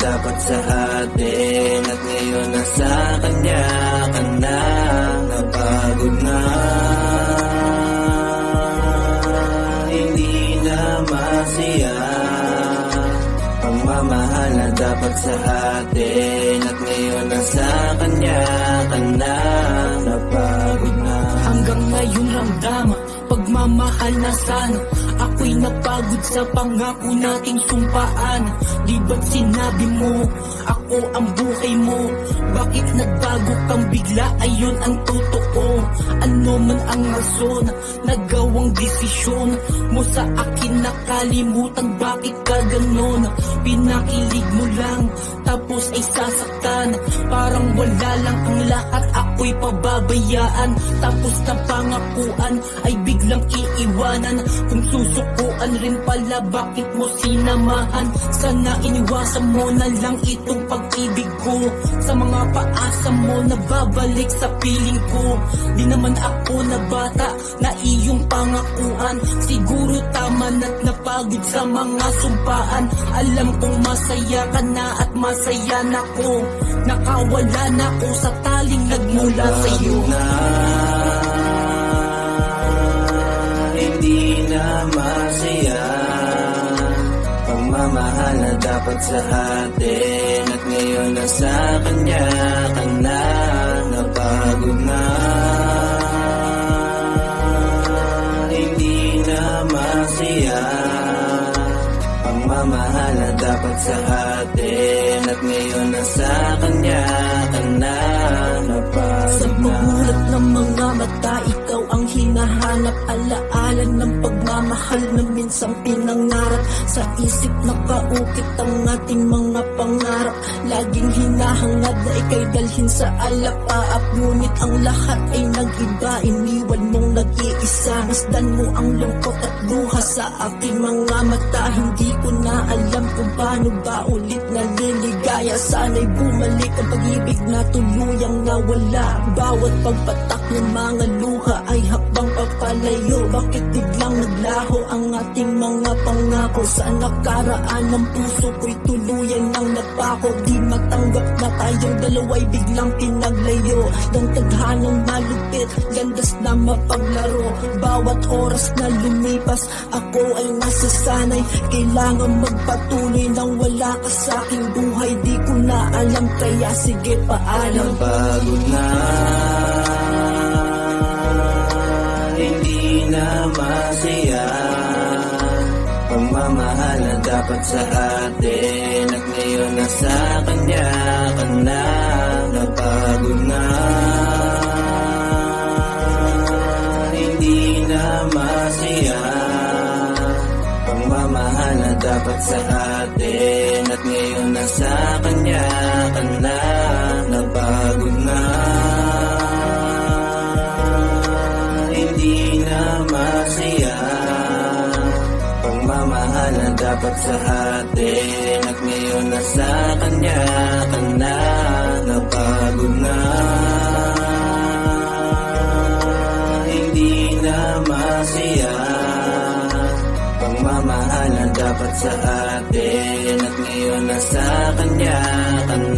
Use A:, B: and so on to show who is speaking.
A: dapat sa atin, at ngayon nasa kanya ka na. Napagod na, hindi na masaya. Pagmamahal na dapat sa atin, at ngayon nasa kanya ka na. Napagod na.
B: Hanggang ngayon ramdama, pagmamahal na sana. Ako'y napagod sa pangako nating sumpaan. Di ba't sinabi mo, ako ang buhay mo? Bakit nagbago kang bigla? Ayun ang totoo. Ano man ang rason, nagawang desisyon mo sa akin, nakalimutan bakit ka ganon. Pinakilig mo lang, tapos ay sasaktan. Parang wala lang ang lahat, ako'y pababayaan. Tapos na pangakuan, ay biglang iiwanan. Kung susukuan rin pala, bakit mo sinamahan? Sana iniwasan mo na lang itong pag-ibig ko. Sa mga paasa mo, nababalik sa piling ko. Di naman ako na bata, na iyong pangakuan. Siguro tama na't napagod sa mga sumpaan. Alam kong masaya ka na at masaya na ko. Nakawala na ko sa taling nagmula sa'yo.
A: Hindi na masaya. Pagmamahal na dapat sa atin, at ngayon nasa kanya ka na. Napagod na, hindi na masaya. Pagmamahal na dapat sa atin, at ngayon nasa kanya ka na.
B: Sa pagulat ng mga mata, ikaw ang hinahanap. Alaala ng pagmamahal na minsang pinangarap. Sa isip nakaukit ang ating mga pangarap. Laging hinahangad na ika'y dalhin sa alapaap. Ngunit ang lahat ay nag-iba, iniwan mong nag-iisa. Masdan mo ang lungkot at luha sa aking mga mata. Hindi ko na alam kung paano ba ulit naliligaya. Sana'y bumalik ang pag-ibig na tuluyang nawala. Bawat pagpatak ng mga luha ay hakbang papalayo. Bakit biglang naglaho ang ating mga pangako? Sa nakaraan ng puso ko'y tuluyan ng napako. Di matanggap na tayong dalawa'y biglang pinaglayo. Ng tadhanang malupit, landas na mapaglaro. Bawat oras na lumipas, ako ay nasasanay. Kailangan magpatuloy nang wala ka sa aking buhay. Di ko na alam, kaya sige paalam.
A: Napagod na, hindi na masaya. Pagmamahal na dapat sa atin, at ngayon nasa kanya ka na. Napagod na, hindi na masaya. Pagmamahal na dapat sa atin, at ngayon nasa kanya ka na. Napagod na, hindi na masaya. Pagmamahal na dapat sa atin, at ngayon nasa kanya ka na. Napagod na, hindi na masaya. Pagmamahal na dapat sa atin, at ngayon nasa kanya ka na.